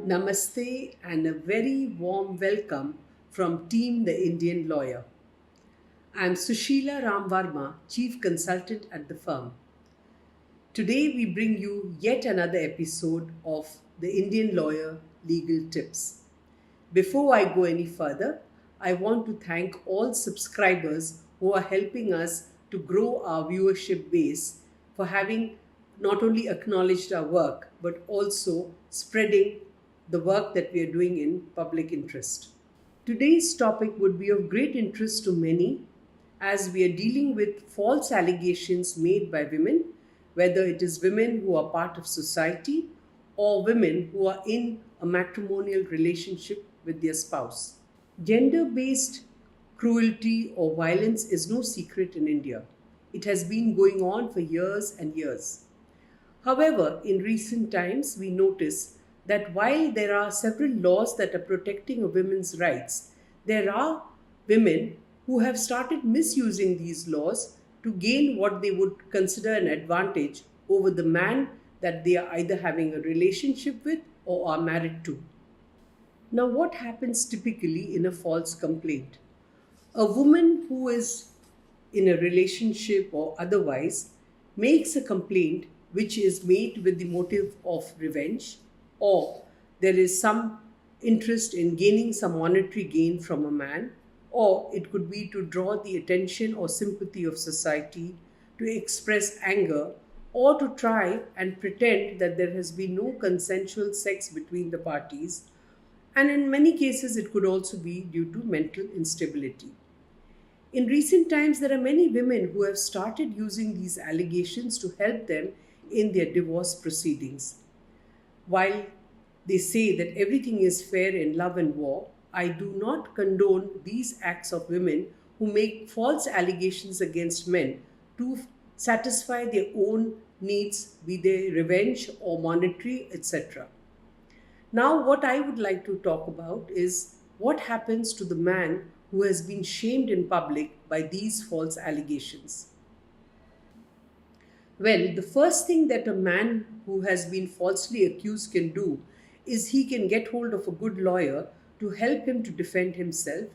Namaste and a very warm welcome from Team The Indian Lawyer. I am Sushila Ramvarma, Chief Consultant at the firm. Today we bring you yet another episode of The Indian Lawyer Legal Tips. Before I go any further, I want to thank all subscribers who are helping us to grow our viewership base for having not only acknowledged our work but also spreading the work that we are doing in public interest. Today's topic would be of great interest to many as we are dealing with false allegations made by women, whether it is women who are part of society or women who are in a matrimonial relationship with their spouse. Gender-based cruelty or violence is no secret in India. It has been going on for years and years. However, in recent times, we notice that while there are several laws that are protecting a women's rights, there are women who have started misusing these laws to gain what they would consider an advantage over the man that they are either having a relationship with or are married to. Now, what happens typically in a false complaint? A woman who is in a relationship or otherwise makes a complaint which is made with the motive of revenge, or there is some interest in gaining some monetary gain from a man, or it could be to draw the attention or sympathy of society, to express anger, or to try and pretend that there has been no consensual sex between the parties. And in many cases, it could also be due to mental instability. In recent times, there are many women who have started using these allegations to help them in their divorce proceedings. While they say that everything is fair in love and war, I do not condone these acts of women who make false allegations against men to satisfy their own needs, be they revenge or monetary, etc. Now, what I would like to talk about is what happens to the man who has been shamed in public by these false allegations. Well, the first thing that a man who has been falsely accused can do is he can get hold of a good lawyer to help him to defend himself.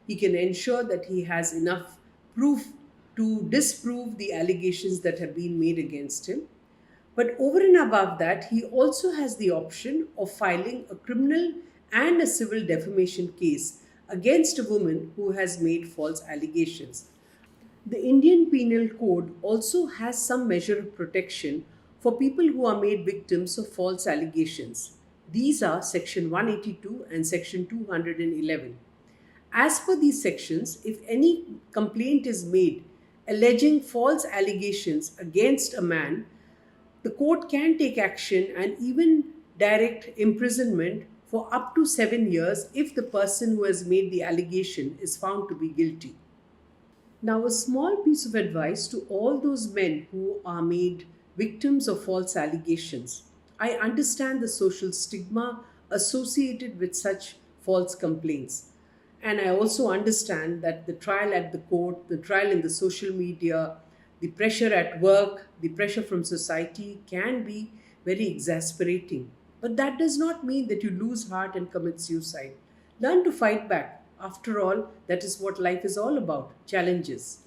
He can ensure that he has enough proof to disprove the allegations that have been made against him. But over and above that, he also has the option of filing a criminal and a civil defamation case against a woman who has made false allegations. The Indian Penal Code also has some measure of protection for people who are made victims of false allegations. These are Section 182 and Section 211. As per these sections, if any complaint is made alleging false allegations against a man, the court can take action and even direct imprisonment for up to 7 years if the person who has made the allegation is found to be guilty. Now, a small piece of advice to all those men who are made victims of false allegations. I understand the social stigma associated with such false complaints. And I also understand that the trial at the court, the trial in the social media, the pressure at work, the pressure from society can be very exasperating. But that does not mean that you lose heart and commit suicide. Learn to fight back. After all, that is what life is all about, challenges.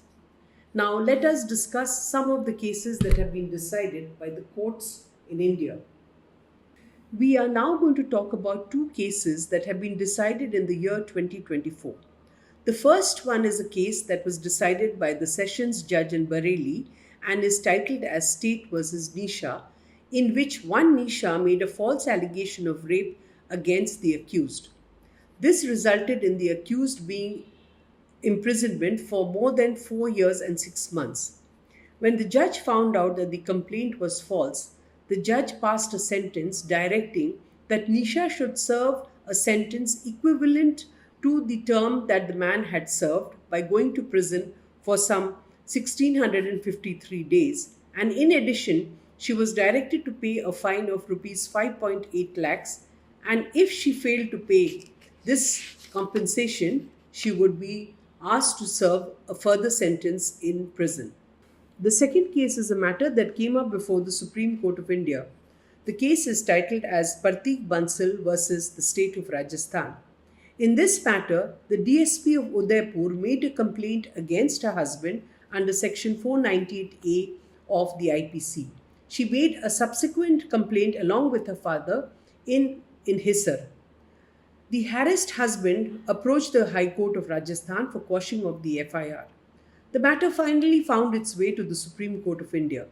Now, let us discuss some of the cases that have been decided by the courts in India. We are now going to talk about two cases that have been decided in the year 2024. The first one is a case that was decided by the Sessions Judge in Bareilly and is titled as State versus Nisha, in which one Nisha made a false allegation of rape against the accused. This resulted in the accused being imprisonment for more than 4 years and 6 months. When the judge found out that the complaint was false, the judge passed a sentence directing that Nisha should serve a sentence equivalent to the term that the man had served by going to prison for some 1653 days, and in addition, she was directed to pay a fine of rupees 5.8 lakhs, and if she failed to pay this compensation, she would be asked to serve a further sentence in prison. The second case is a matter that came up before the Supreme Court of India. The case is titled as Pratik Bansal versus the state of Rajasthan. In this matter, the DSP of Udaipur made a complaint against her husband under Section 498A of the IPC. She made a subsequent complaint along with her father in Hisar. The harassed husband approached the High Court of Rajasthan for quashing of the FIR. The matter finally found its way to the Supreme Court of India.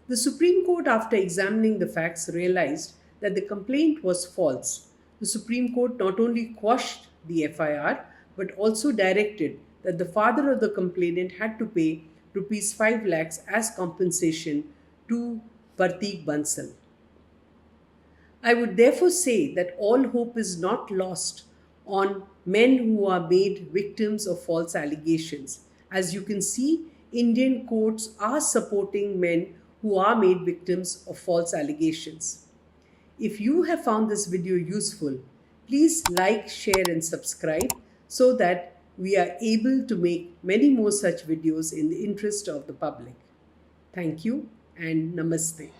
The Supreme Court, after examining the facts, realized that the complaint was false. The Supreme Court not only quashed the FIR but also directed that the father of the complainant had to pay rupees 5 lakhs as compensation to Pratik Bansal. I would therefore say that all hope is not lost on men who are made victims of false allegations. As you can see, Indian courts are supporting men who are made victims of false allegations. If you have found this video useful, please like, share and subscribe so that we are able to make many more such videos in the interest of the public. Thank you and Namaste.